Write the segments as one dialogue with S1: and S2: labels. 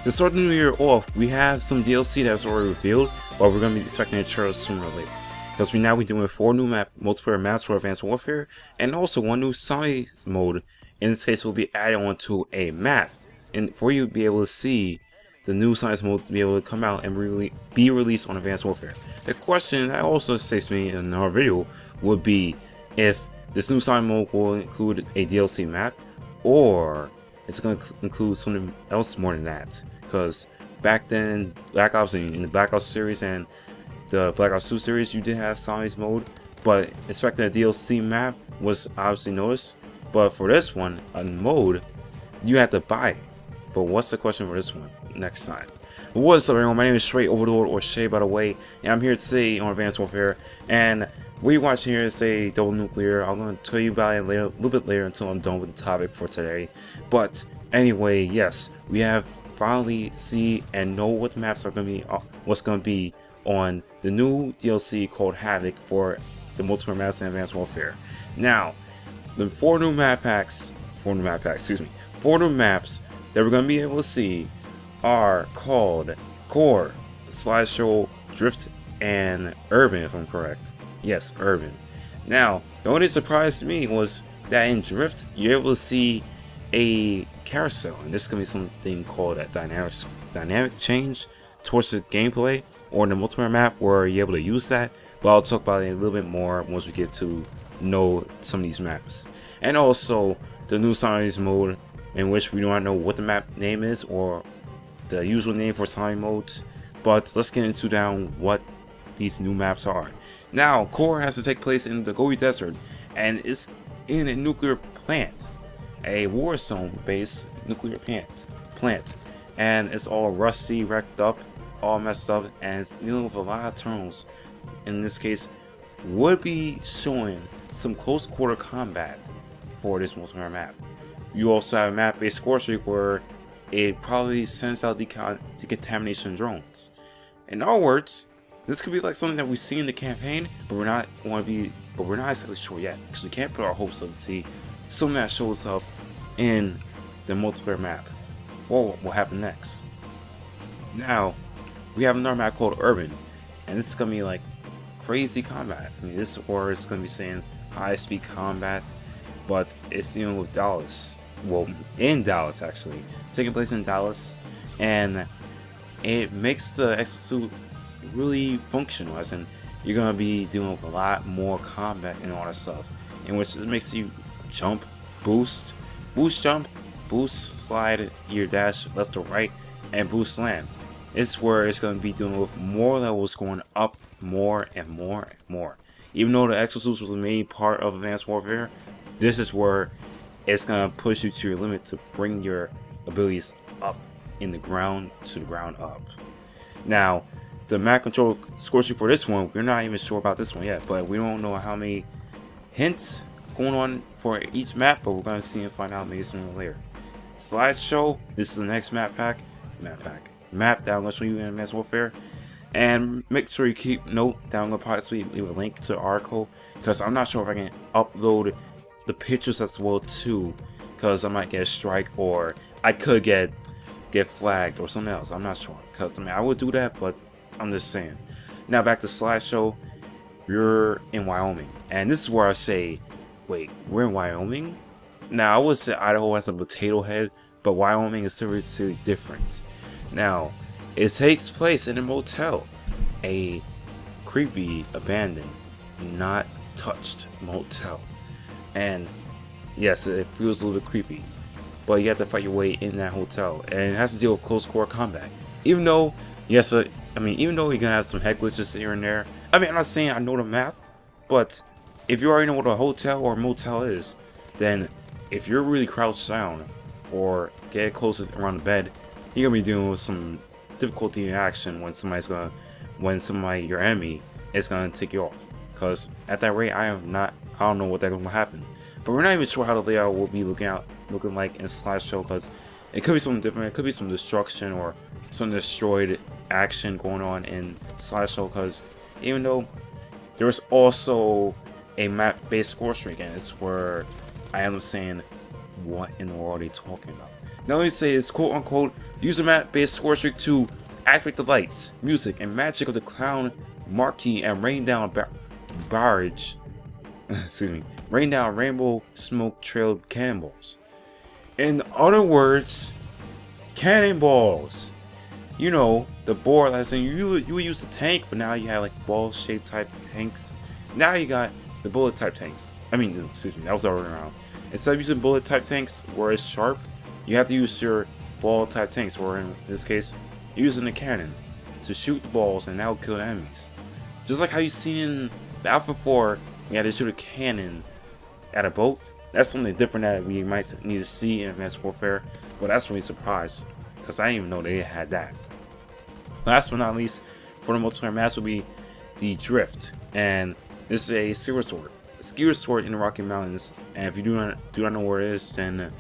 S1: To start the new year off, we have some DLC that's already revealed, but we're going to be expecting a trailer sooner or later. Because we now be doing 4 new multiplayer maps for Advanced Warfare, and also 1 new size mode. In this case, will be added onto a map, and for you to be able to see the new size mode to be able to come out and really be released on Advanced Warfare. The question that also states me in our video would be if this new size mode will include a DLC map, or it's going to include something else more than that. Because back then, Black Ops in the Black Ops series and the Black Ops 2 series, you did have size mode, but expecting a DLC map was obviously noticed. But for this one, a mode, you have to buy it. But what's the question for this one next time? What's up, everyone? My name is Straight Overlord, or Shay by the way, and I'm here today on Advanced Warfare. And what you're watching here is a double nuclear. I'm going to tell you about it later, a little bit later until I'm done with the topic for today. But anyway, yes, we have finally see and know what the maps are going to be, what's going to be on the new DLC called Havok for the multiplayer maps in Advanced Warfare. Now, the 4 new maps that we're going to be able to see are called Core, Slideshow, Drift, and Urban, if I'm correct. Yes, Urban. Now, the only surprise to me was that in Drift, you're able to see a carousel, and this is going to be something called a dynamic change towards the gameplay or in the multiplayer map where you're able to use that. But I'll talk about it a little bit more once we get to know some of these maps. And also the new size mode, in which we do not know what the map name is or the usual name for size modes. But let's get into down what these new maps are. Now, Core has to take place in the Gobi Desert, and it's in a nuclear plant, a war zone based nuclear plant, and it's all rusty, wrecked up, all messed up, and it's dealing with a lot of tunnels. In this case, would be showing some close quarter combat for this multiplayer map. You also have a map based score streak where it probably sends out decontamination drones. In other words, this could be like something that we see in the campaign, but we're not exactly sure yet, because we can't put our hopes up to see something that shows up in the multiplayer map. What will happen next? Now, we have another map called Urban, and this is gonna be like crazy combat. I mean, this is where it's gonna be saying high-speed combat, but it's dealing with Dallas. Well, in Dallas actually, taking place in Dallas, and it makes the exosuits really functional, as in you're gonna be dealing with a lot more combat and all that stuff, in which it makes you jump, boost, jump, boost, slide your dash left or right, and boost land. It's where it's gonna be dealing with more levels going up more and more and more. Even though the exosuits was the main part of Advanced Warfare, this is where it's gonna push you to your limit to bring your abilities up in the ground to the ground up. Now, the map control score sheet for this one, we're not even sure about this one yet, but we don't know how many hints going on for each map, but we're gonna see and find out maybe sooner or later. Slideshow, this is the next map that I'm gonna show you in Advanced Warfare. And make sure you keep note that I'm gonna possibly leave a link to the article, because I'm not sure if I can upload the pictures as well too, because I might get a strike, or I could get flagged or something else. I'm not sure, because I mean I would do that, but I'm just saying. Now back to Slideshow. You're in Wyoming, and this is where I say, wait, we're in Wyoming? Now I would say Idaho has a potato head, but Wyoming is seriously different. Now, it takes place in a motel, a creepy, abandoned, not touched motel. And yes, it feels a little creepy, but you have to fight your way in that hotel, and it has to deal with close core combat. Even though, yes, even though you're gonna have some head glitches here and there. I mean, I'm not saying I know the map, but if you already know what a hotel or a motel is, then if you're really crouched down or get close around the bed, you're gonna be dealing with some difficulty in action when your enemy is gonna take you off. Because at that rate, I don't know what that's gonna happen. But we're not even sure how the layout will be looking like in Slideshow, because it could be something different. It could be some destruction or some destroyed action going on in Slideshow, because even though there's also a map-based score streak, and it's where I am saying, what in the world are they talking about? Now let me say it's quote unquote use a map based score streak to activate the lights, music, and magic of the clown marquee and rain down barrage. Excuse me, rain down rainbow smoke trailed cannonballs. In other words, cannonballs. You know, the board last thing you would use the tank, but now you have like ball shaped type tanks. Now you got the bullet type tanks. I mean, excuse me, that was already around. Instead of using bullet type tanks where it's sharp, you have to use your ball type tanks, or in this case, using the cannon to shoot the balls and that will kill the enemies. Just like how you see in Battlefield 4, you had to shoot a cannon at a boat. That's something different that we might need to see in Advanced Warfare, but that's really surprised because I didn't even know they had that. Last but not least, for the multiplayer maps will be the drift, and this is a skewer sword. A skewer sword in the Rocky Mountains, and if you do not know where it is, then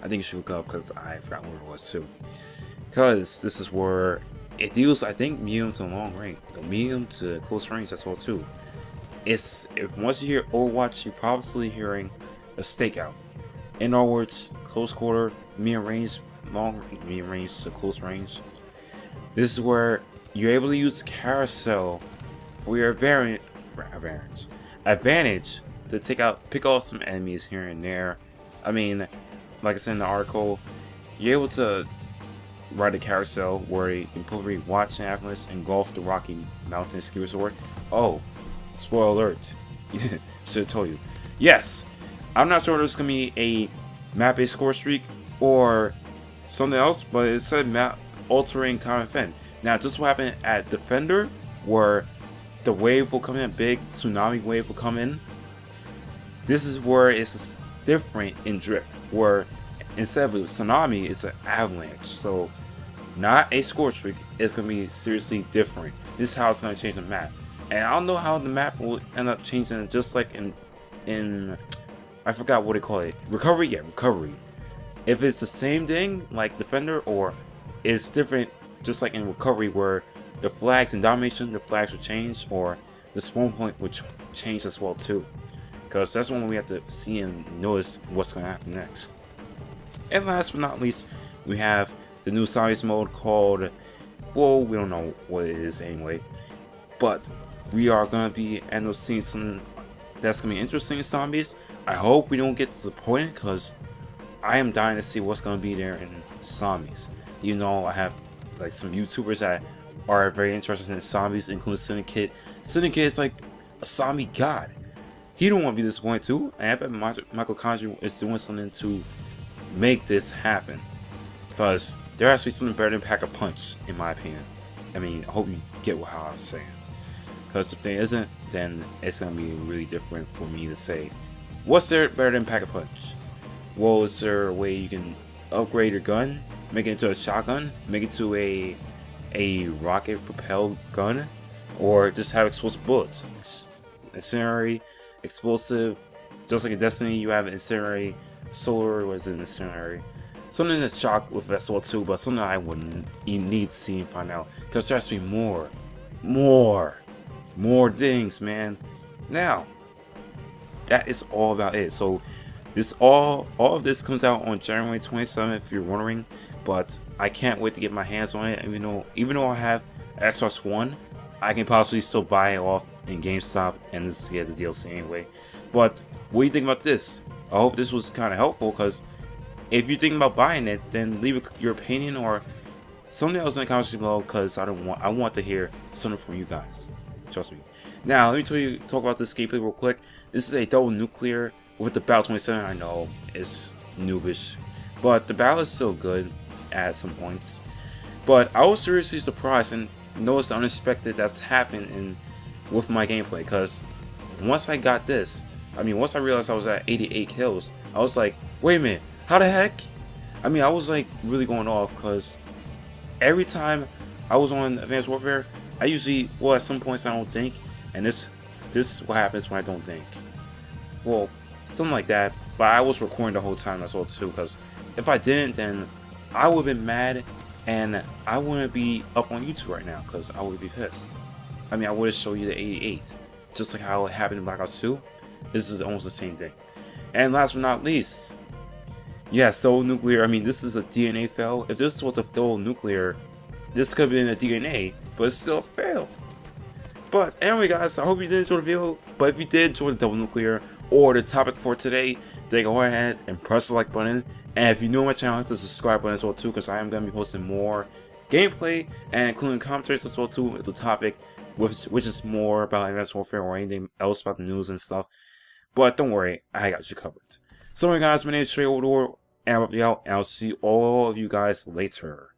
S1: I think you should look up because I forgot where it was too. Because this is where it deals, I think, medium to long range, medium to close range as well too. Once you hear Overwatch, you're probably hearing a stakeout. In other words, close quarter, medium range to close range. This is where you're able to use the carousel for your advantage to pick off some enemies here and there. I mean, like I said in the article, you're able to ride a carousel where you can probably watch an Atlas engulf the Rocky Mountain skewer sword. Oh, spoiler alert! Should have told you. Yes, I'm not sure there's gonna be a map-based score streak or something else, but it said map altering time event. Now, just what happened at Defender, where the wave will come in, a big tsunami wave will come in. This is where it's different in Drift, where instead of a tsunami, it's an avalanche. So, not a score streak, it's gonna be seriously different. This is how it's gonna change the map, and I don't know how the map will end up changing. Just like in I forgot what they call it, recovery. Yeah, recovery. If it's the same thing like Defender, or it's different, just like in recovery, where the flags in domination, the flags will change, or the spawn point will change as well too. Because that's when we have to see and notice what's going to happen next. And last but not least, we have the new zombies mode called, well, we don't know what it is anyway, but we are going to be end up seeing something that's going to be interesting in zombies. I hope we don't get disappointed, because I am dying to see what's going to be there in zombies. You know, I have like some YouTubers that are very interested in zombies, including Syndicate. Syndicate is like a zombie god. He don't want to be disappointed too, and I bet Michael Conjure is doing something to make this happen. Because there has to be something better than Pack a Punch, in my opinion. I mean, I hope you get how I'm saying. Because if there isn't, then it's going to be really different for me to say, what's there better than Pack a Punch? Well, is there a way you can upgrade your gun, make it into a shotgun, make it to a rocket propelled gun, or just have explosive bullets? Incendiary, explosive, just like in Destiny, you have incendiary, solar was an incendiary. Something that's shock with Vessel too, but something I wouldn't need to see and find out, because there has to be more things, man. Now, that is all about it. So this all of this comes out on January 27th, if you're wondering. But I can't wait to get my hands on it. Even though I have Xbox One, I can possibly still buy it off in GameStop and just get the DLC anyway. But what do you think about this? I hope this was kind of helpful, because if you're thinking about buying it, then leave your opinion or something else in the comments below, because I want to hear something from you guys. Trust me. Now let me talk about this gameplay real quick. This is a double nuclear with the Battle 27. I know it's noobish, but the battle is still good at some points. But I was seriously surprised and noticed the unexpected that's happened with my gameplay, because once I got this, once I realized I was at 88 kills, I was like, wait a minute, how the heck? I was like really going off, because every time I was on Advanced Warfare, I usually, well, at some points I don't think, and this is what happens when I don't think. Well, something like that. But I was recording the whole time as well too, because if I didn't, then I would have been mad, and I wouldn't be up on YouTube right now, because I would be pissed. I would have showed you the 88, just like how it happened in Black Ops 2. This is almost the same thing. And last but not least, Yeah, so nuclear. I mean, this is a DNA fail. If this was a full nuclear, this could have been a DNA, but it's still a fail. But anyway, guys, I hope you did enjoy the video. But if you did enjoy the double nuclear or the topic for today, then go ahead and press the like button. And if you're new on my channel, hit the subscribe button as well too, because I am going to be posting more gameplay and including commentaries as well too with the topic, which is more about Advanced Warfare or anything else about the news and stuff. But don't worry, I got you covered. So anyway, guys, my name is Trey Odor, and I'll be out, and I'll see all of you guys later.